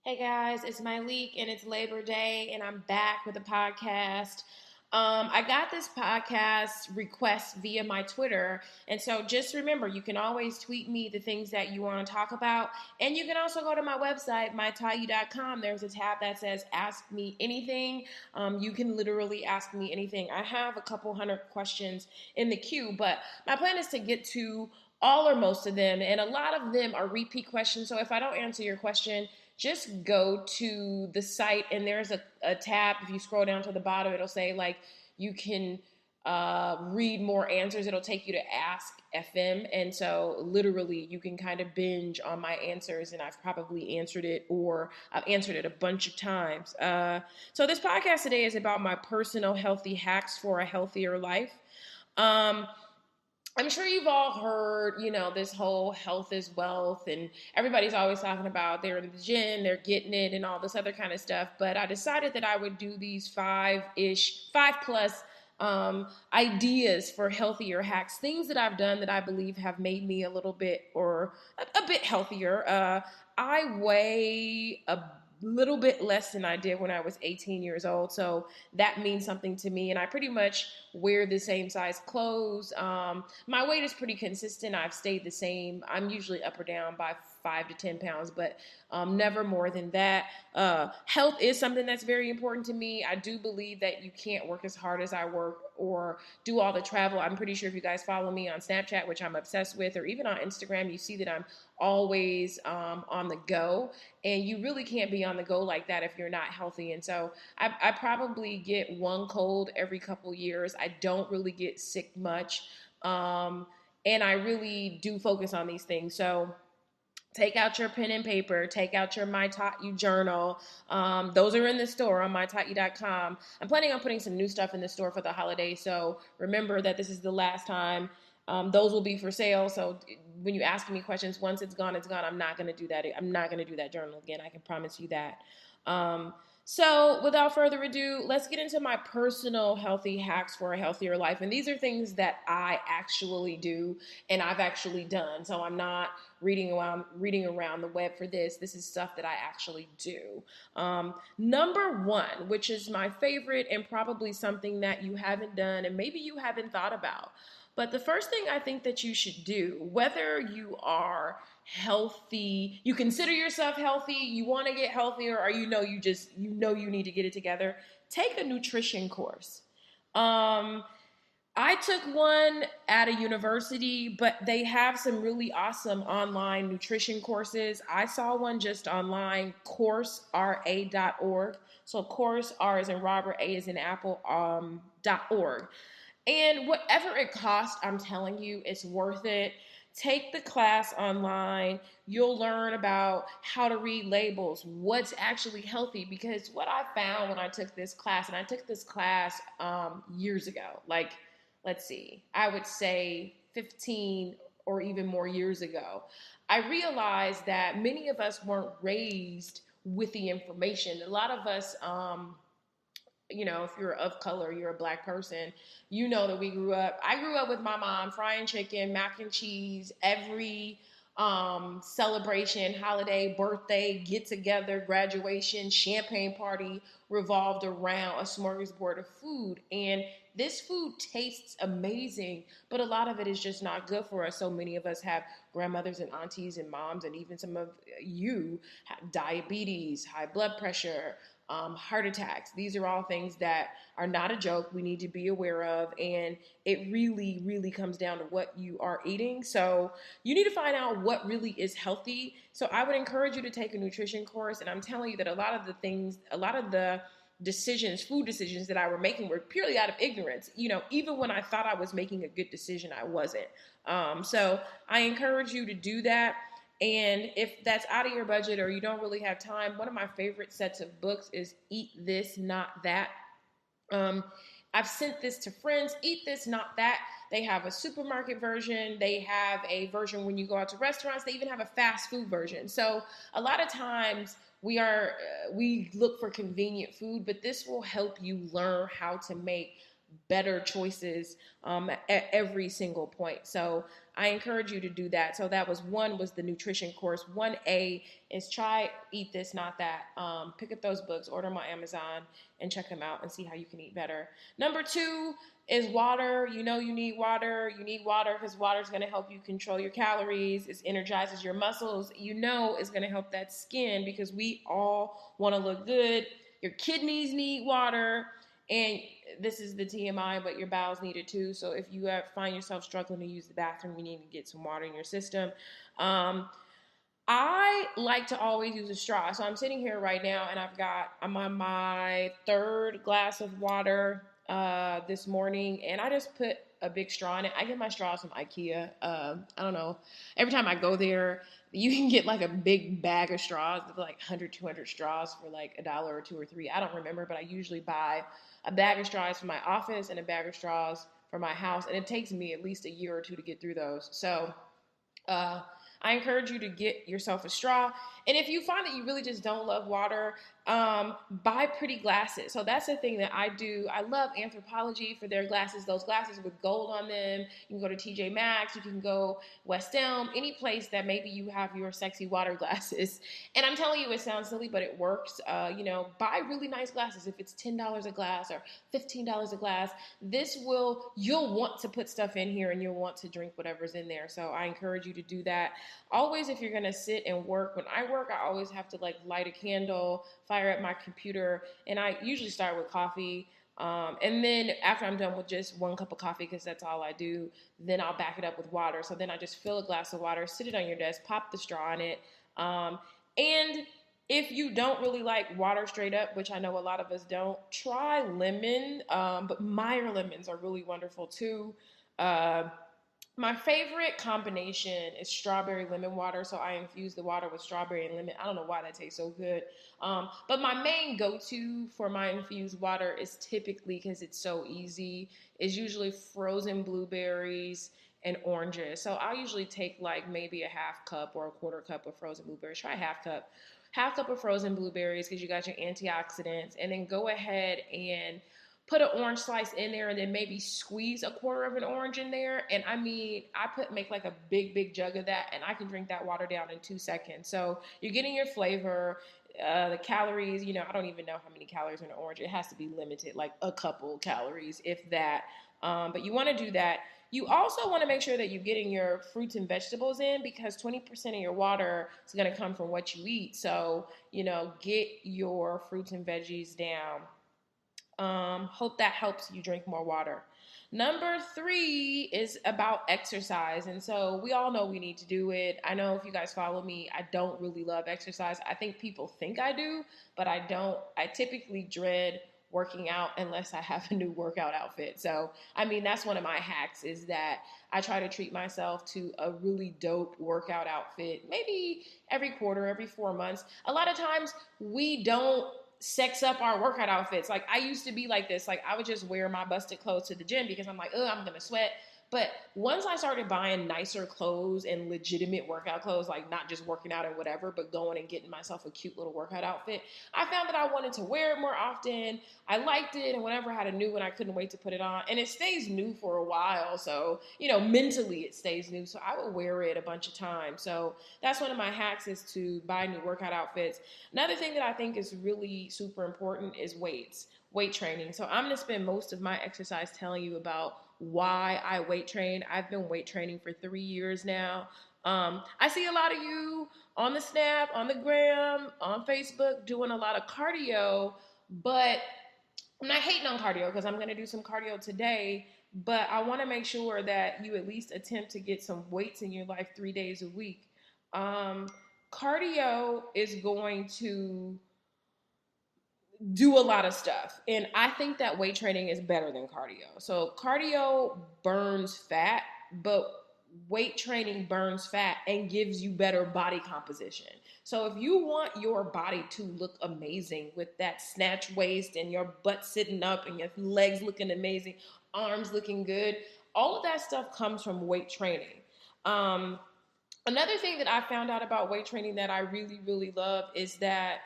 Hey guys, it's Myleek and it's Labor Day and I'm back with a podcast. I got this podcast request via my Twitter, and so just remember you can always tweet me the things that you want to talk about, and you can also go to my website, mytaiyu.com. There's a tab that says Ask Me Anything. You can literally ask me anything. I have a couple hundred questions in the queue, but my plan is to get to all or most of them, and a lot of them are repeat questions. So if I don't answer your question, just go to the site and there's a tab. If you scroll down to the bottom, it'll say like you can read more answers. It'll take you to Ask FM. And so literally you can kind of binge on my answers, and I've probably answered it or I've answered it a bunch of times. So this podcast today is about my personal healthy hacks for a healthier life. Um, I'm sure you've all heard, this whole health is wealth, and everybody's always talking about they're in the gym, they're getting it, and all this other kind of stuff. But I decided that I would do these five plus ideas for healthier hacks, things that I've done that I believe have made me a little bit or a bit healthier. I weigh a little bit less than I did when I was 18 years old. So that means something to me. And I pretty much wear the same size clothes. My weight is pretty consistent. I've stayed the same. I'm usually up or down by 5 to 10 pounds, but never more than that. Health is something that's very important to me. I do believe that you can't work as hard as I work or do all the travel. I'm pretty sure if you guys follow me on Snapchat, which I'm obsessed with, or even on Instagram, you see that I'm always on the go. And you really can't be on the go like that if you're not healthy. And so I probably get one cold every couple years. I don't really get sick much. And I really do focus on these things. So take out your pen and paper, take out your My Taught You journal. Those are in the store on mytaughtyou.com. I'm planning on putting some new stuff in the store for the holidays, so remember that this is the last time. Those will be for sale, so when you ask me questions, once it's gone, it's gone. I'm not going to do that. I'm not going to do that journal again. I can promise you that. So without further ado, let's get into my personal healthy hacks for a healthier life. And these are things that I actually do and I've actually done. So I'm not reading around the web for this. This is stuff that I actually do. Number one, which is my favorite and probably something that you haven't done and maybe you haven't thought about. But the first thing I think that you should do, whether you are healthy, you consider yourself healthy, you want to get healthier, or you need to get it together, take a nutrition course. I took one at a university, but they have some really awesome online nutrition courses. I saw one just online, coursera.org. So course, R is in Robert, A is in Apple, .org. And whatever it costs, I'm telling you, it's worth it. Take the class online. You'll learn about how to read labels, what's actually healthy. Because what I found when I took this class, and I took this class years ago, like, let's see, I would say 15 or even more years ago, I realized that many of us weren't raised with the information. A lot of us, if you're of color, you're a black person, you know that I grew up with my mom frying chicken, mac and cheese, every celebration, holiday, birthday, get together, graduation, champagne party revolved around a smorgasbord of food. And this food tastes amazing, but a lot of it is just not good for us. So many of us have grandmothers and aunties and moms, and even some of you have diabetes, high blood pressure, heart attacks. These are all things that are not a joke. We need to be aware of, and it really, really comes down to what you are eating. So you need to find out what really is healthy. So I would encourage you to take a nutrition course, and I'm telling you that a lot of the food decisions that I were making were purely out of ignorance. Even when I thought I was making a good decision, I wasn't. So I encourage you to do that. And if that's out of your budget or you don't really have time, one of my favorite sets of books is Eat This, Not That. I've sent this to friends. Eat This, Not That. They have a supermarket version. They have a version when you go out to restaurants. They even have a fast food version. So a lot of times we look for convenient food, but this will help you learn how to make better choices at every single point. So I encourage you to do that. So that was one, was the nutrition course. 1A is try Eat This, Not That. Pick up those books, order them on Amazon, and check them out and see how you can eat better. Number 2 is water. You know you need water. You need water because water is going to help you control your calories. It energizes your muscles. You know it's going to help that skin because we all want to look good. Your kidneys need water. And this is the TMI, but your bowels need it too. So if you find yourself struggling to use the bathroom, you need to get some water in your system. I like to always use a straw. So I'm sitting here right now and I'm on my third glass of water this morning, and I just put a big straw in it. I get my straws from IKEA. I don't know. Every time I go there, you can get like a big bag of straws, like 100, 200 straws for like $1 or 2 or 3. I don't remember, but I usually buy a bag of straws for my office and a bag of straws for my house, and it takes me at least a year or two to get through those. So uh, I encourage you to get yourself a straw. And if you find that you really just don't love water, buy pretty glasses. So that's the thing that I do. I love Anthropologie for their glasses, those glasses with gold on them. You can go to TJ Maxx, you can go West Elm, any place that maybe you have your sexy water glasses. And I'm telling you, it sounds silly, but it works. Buy really nice glasses. If it's $10 a glass or $15 a glass, you'll want to put stuff in here and you'll want to drink whatever's in there. So I encourage you to do that. Always, if you're going to sit and work, when I work, I always have to like light a candle, fire up my computer, and I usually start with coffee. And then after I'm done with just 1 cup of coffee, because that's all I do, then I'll back it up with water. So then I just fill a glass of water, sit it on your desk, pop the straw in it. And if you don't really like water straight up, which I know a lot of us don't, try lemon. But Meyer lemons are really wonderful too. Uh, my favorite combination is strawberry lemon water. So I infuse the water with strawberry and lemon. I don't know why that tastes so good. But my main go-to for my infused water is typically, because it's so easy, is usually frozen blueberries and oranges. So I'll usually take like maybe a half cup or a quarter cup of frozen blueberries. Try half cup. Half cup of frozen blueberries because you got your antioxidants. And then go ahead and put an orange slice in there and then maybe squeeze a quarter of an orange in there. And I mean, make like a big jug of that, and I can drink that water down in 2 seconds. So you're getting your flavor, the calories, I don't even know how many calories in an orange. It has to be limited, like a couple calories, if that. But you want to do that. You also want to make sure that you're getting your fruits and vegetables in, because 20% of your water is going to come from what you eat. So, get your fruits and veggies down. Hope that helps you drink more water. Number 3 is about exercise. And so we all know we need to do it. I know if you guys follow me, I don't really love exercise. I think people think I do, but I don't. I typically dread working out unless I have a new workout outfit. So, I mean, that's one of my hacks, is that I try to treat myself to a really dope workout outfit, maybe every quarter, every 4 months. A lot of times we don't sex up our workout outfits. Like, I used to be like this. Like, I would just wear my busted clothes to the gym because I'm like, I'm gonna sweat. But once I started buying nicer clothes and legitimate workout clothes, like not just working out and whatever, but going and getting myself a cute little workout outfit, I found that I wanted to wear it more often. I liked it, and whenever I had a new one, I couldn't wait to put it on. And it stays new for a while, so, mentally it stays new. So I would wear it a bunch of times. So that's one of my hacks, is to buy new workout outfits. Another thing that I think is really super important is weight training. So I'm going to spend most of my exercise telling you about why I weight train. I've been weight training for 3 years now. I see a lot of you on the Snap, on the Gram, on Facebook doing a lot of cardio, but I'm not hating on cardio because I'm going to do some cardio today, but I want to make sure that you at least attempt to get some weights in your life 3 days a week. Cardio is going to do a lot of stuff. And I think that weight training is better than cardio. So cardio burns fat, but weight training burns fat and gives you better body composition. So if you want your body to look amazing with that snatch waist and your butt sitting up and your legs looking amazing, arms looking good, all of that stuff comes from weight training. Another thing that I found out about weight training that I really, really love is that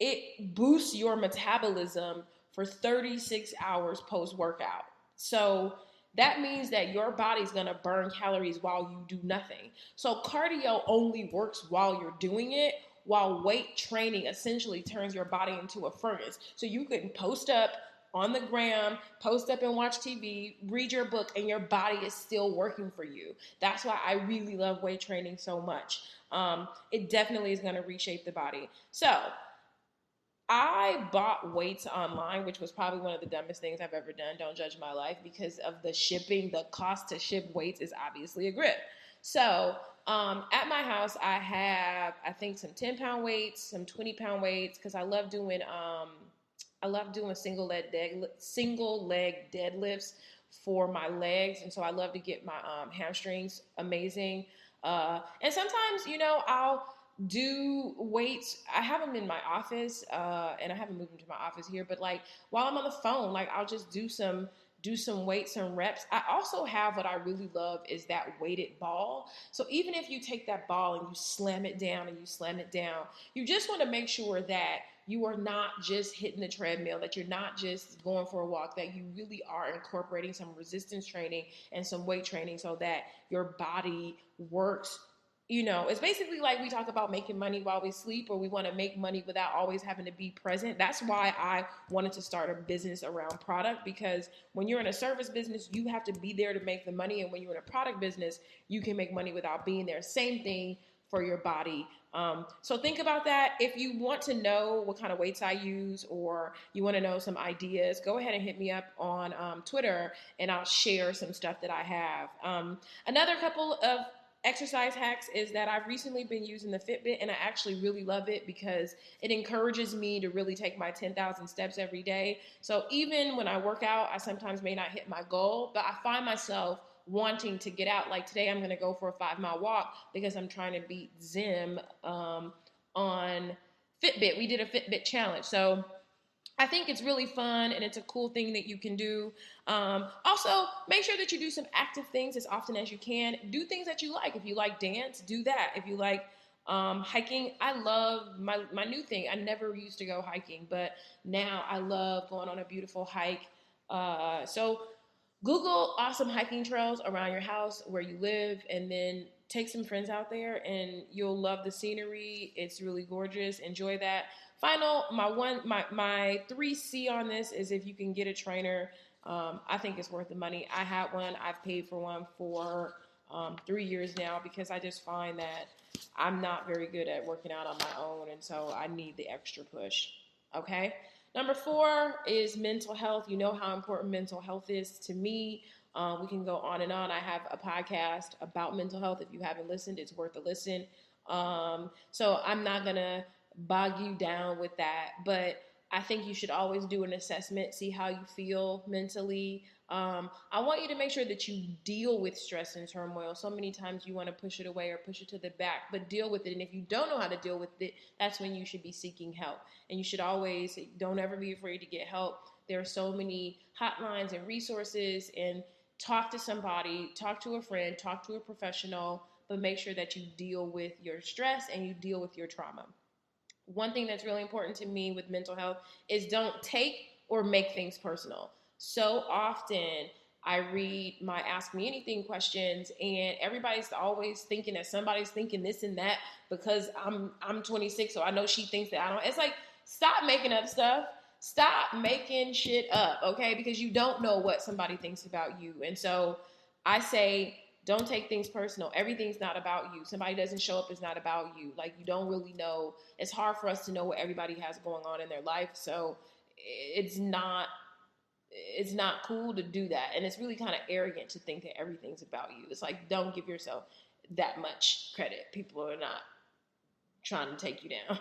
it boosts your metabolism for 36 hours post-workout. So that means that your body's going to burn calories while you do nothing. So cardio only works while you're doing it, while weight training essentially turns your body into a furnace. So you can post up on the gram, post up and watch TV, read your book, and your body is still working for you. That's why I really love weight training so much. It definitely is going to reshape the body. So I bought weights online, which was probably one of the dumbest things I've ever done. Don't judge my life, because of the shipping. The cost to ship weights is obviously a grip. So at my house, I have, I think, some 10-pound weights, some 20-pound weights, because I love doing single leg deadlifts for my legs, and so I love to get my hamstrings amazing. And sometimes, I'll do weights. I have them in my office, and I haven't moved into my office here. But like while I'm on the phone, like I'll just do some weights, some reps. I also have, what I really love is that weighted ball. So even if you take that ball and you slam it down and you slam it down, you just want to make sure that you are not just hitting the treadmill, that you're not just going for a walk, that you really are incorporating some resistance training and some weight training so that your body works. It's basically like we talk about making money while we sleep, or we want to make money without always having to be present. That's why I wanted to start a business around product, because when you're in a service business, you have to be there to make the money. And when you're in a product business, you can make money without being there. Same thing for your body. So think about that. If you want to know what kind of weights I use, or you want to know some ideas, go ahead and hit me up on Twitter, and I'll share some stuff that I have. Another couple of exercise hacks is that I've recently been using the Fitbit, and I actually really love it because it encourages me to really take my 10,000 steps every day. So even when I work out, I sometimes may not hit my goal, but I find myself wanting to get out. Like today, I'm going to go for a 5-mile walk because I'm trying to beat Zim on Fitbit. We did a Fitbit challenge. So I think it's really fun, and it's a cool thing that you can do. Also, make sure that you do some active things as often as you can. Do things that you like. If you like dance, do that. If you like hiking, I love my new thing. I never used to go hiking, but now I love going on a beautiful hike. So Google awesome hiking trails around your house where you live, and then take some friends out there, and you'll love the scenery. It's really gorgeous. Enjoy that. My 3C on this is, if you can get a trainer, I think it's worth the money. I had one. I've paid for one for 3 years now, because I just find that I'm not very good at working out on my own, and so I need the extra push. Okay. Number 4 is mental health. You know how important mental health is to me. We can go on and on. I have a podcast about mental health. If you haven't listened, it's worth a listen. So I'm not going to bog you down with that, but I think you should always do an assessment, see how you feel mentally. I want you to make sure that you deal with stress and turmoil. So many times you want to push it away or push it to the back, but deal with it. And if you don't know how to deal with it, that's when you should be seeking help. And you should always, don't ever be afraid to get help. There are so many hotlines and resources, and talk to somebody, talk to a friend, talk to a professional, but make sure that you deal with your stress and you deal with your trauma. One thing that's really important to me with mental health is don't take or make things personal. So often I read my Ask Me Anything questions, and everybody's always thinking that somebody's thinking this and that because I'm 26, so I know she thinks that I don't. It's like, stop making up stuff. Stop making shit up, okay? Because you don't know what somebody thinks about you. And so I say, don't take things personal. Everything's not about you. Somebody doesn't show up, it's not about you. Like, you don't really know. It's hard for us to know what everybody has going on in their life. So it's not cool to do that. And it's really kind of arrogant to think that everything's about you. It's like, don't give yourself that much credit. People are not trying to take you down.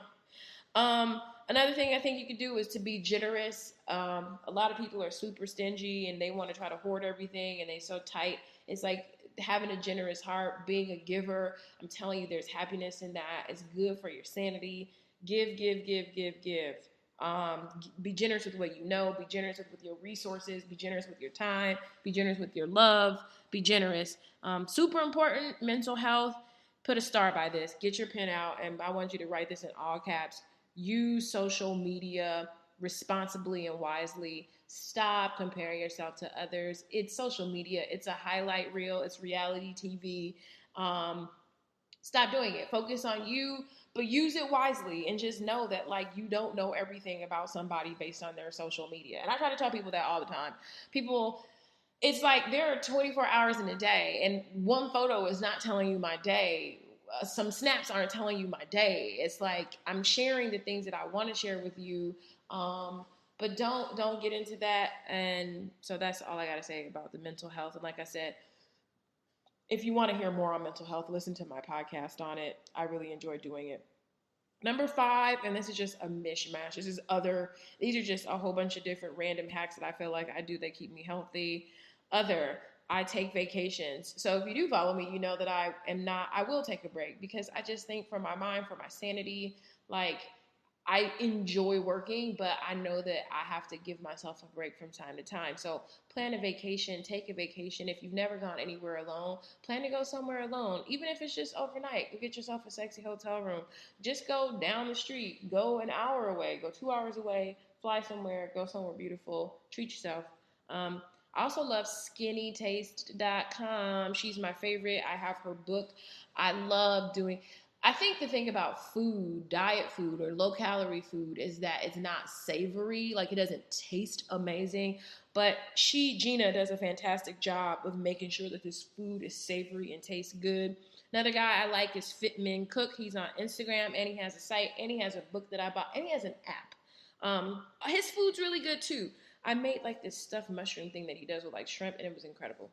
Another thing I think you could do is to be generous. A lot of people are super stingy, and they want to try to hoard everything, and they're so tight. It's like having a generous heart, being a giver. I'm telling you, there's happiness in that. It's good for your sanity. Give, give, give, give, give. Be generous with what you know. Be generous with your resources. Be generous with your time. Be generous with your love. Be generous. Super important, mental health. Put a star by this. Get your pen out, and I want you to write this in all caps. Use social media responsibly and wisely. Stop comparing yourself to others. It's social media. It's a highlight reel. It's reality TV. Um, Stop doing it. Focus on you, but use it wisely and just know that like you don't know everything about somebody based on their social media. And I try to tell people that all the time. People, it's like there are 24 hours in a day, and one photo is not telling you my day. Some snaps aren't telling you my day. It's like I'm sharing the things that I want to share with you, but don't get into that. And so that's all I got to say about the mental health. And like I said, if you want to hear more on mental health, listen to my podcast on it. I really enjoy doing it. Number 5, and this is just a mishmash. These are just a whole bunch of different random hacks that I feel like I do that keep me healthy. I take vacations. So if you do follow me, you know that I will take a break because I just think for my mind, for my sanity, like I enjoy working, but I know that I have to give myself a break from time to time. So plan a vacation, take a vacation. If you've never gone anywhere alone, plan to go somewhere alone. Even if it's just overnight, go get yourself a sexy hotel room. Just go down the street, go an hour away, go 2 hours away, fly somewhere, go somewhere beautiful, treat yourself. I also love skinnytaste.com. She's my favorite. I have her book. I love doing I think the thing about food, diet food or low calorie food is that it's not savory, like it doesn't taste amazing, but Gina does a fantastic job of making sure that this food is savory and tastes good. Another guy I like is Fitman Cook. He's on Instagram and he has a site and he has a book that I bought and he has an app. His food's really good too. I made like this stuffed mushroom thing that he does with like shrimp and it was incredible.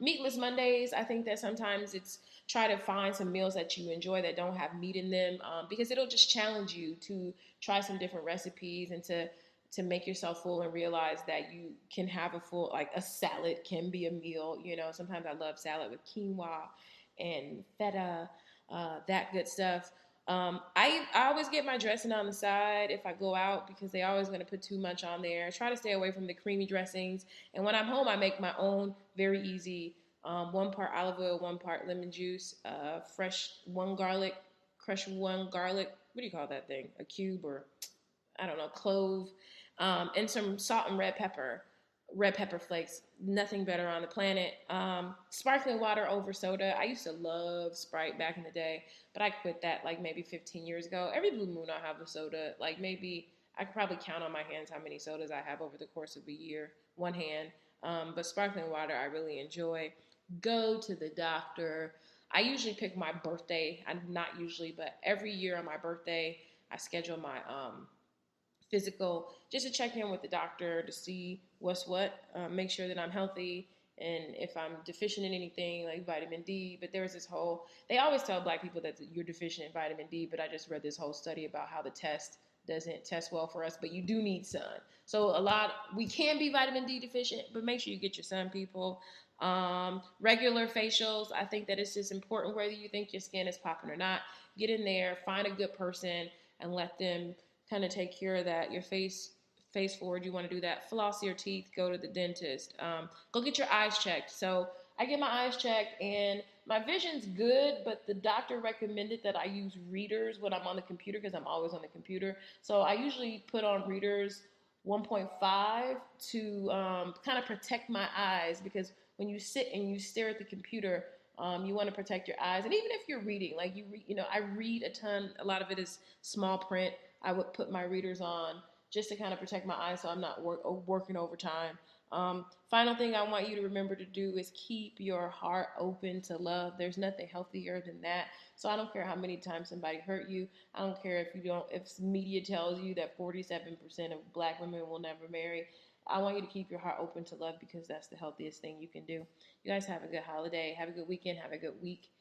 Meatless Mondays, I think that sometimes it's try to find some meals that you enjoy that don't have meat in them because it'll just challenge you to try some different recipes and to make yourself full and realize that you can have like a salad can be a meal. You know, sometimes I love salad with quinoa and feta, that good stuff. I always get my dressing on the side if I go out because they always going to put too much on there. I try to stay away from the creamy dressings. And when I'm home, I make my own very easy 1 part olive oil, 1 part lemon juice, fresh 1 garlic, crushed 1 garlic. What do you call that thing? A cube or I don't know, clove, and some salt and red pepper flakes. Nothing better on the planet. Sparkling water over soda. I used to love Sprite back in the day, but I quit that like maybe 15 years ago. Every blue moon I have a soda. Like maybe I could probably count on my hands how many sodas I have over the course of a year. One hand. But sparkling water I really enjoy. Go to the doctor. I usually pick my birthday. I'm not usually, but every year on my birthday, I schedule my physical, just to check in with the doctor to see what's what, make sure that I'm healthy, and if I'm deficient in anything like vitamin D. But there was they always tell black people that you're deficient in vitamin D, but I just read this whole study about how the test doesn't test well for us, but you do need sun. So we can be vitamin D deficient, but make sure you get your sun, people. Regular facials, I think that it's just important whether you think your skin is popping or not. Get in there, find a good person, and let them kind of take care of that. Your face forward, you want to do that. Floss your teeth, go to the dentist. Go get your eyes checked. So I get my eyes checked and my vision's good, but the doctor recommended that I use readers when I'm on the computer because I'm always on the computer. So I usually put on readers 1.5 to kind of protect my eyes because when you sit and you stare at the computer, you want to protect your eyes. And even if you're reading, like I read a ton. A lot of it is small print. I would put my readers on just to kind of protect my eyes so I'm not working overtime. Final thing I want you to remember to do is keep your heart open to love. There's nothing healthier than that. So I don't care how many times somebody hurt you. I don't care if media tells you that 47% of black women will never marry. I want you to keep your heart open to love because that's the healthiest thing you can do. You guys have a good holiday. Have a good weekend. Have a good week.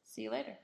See you later.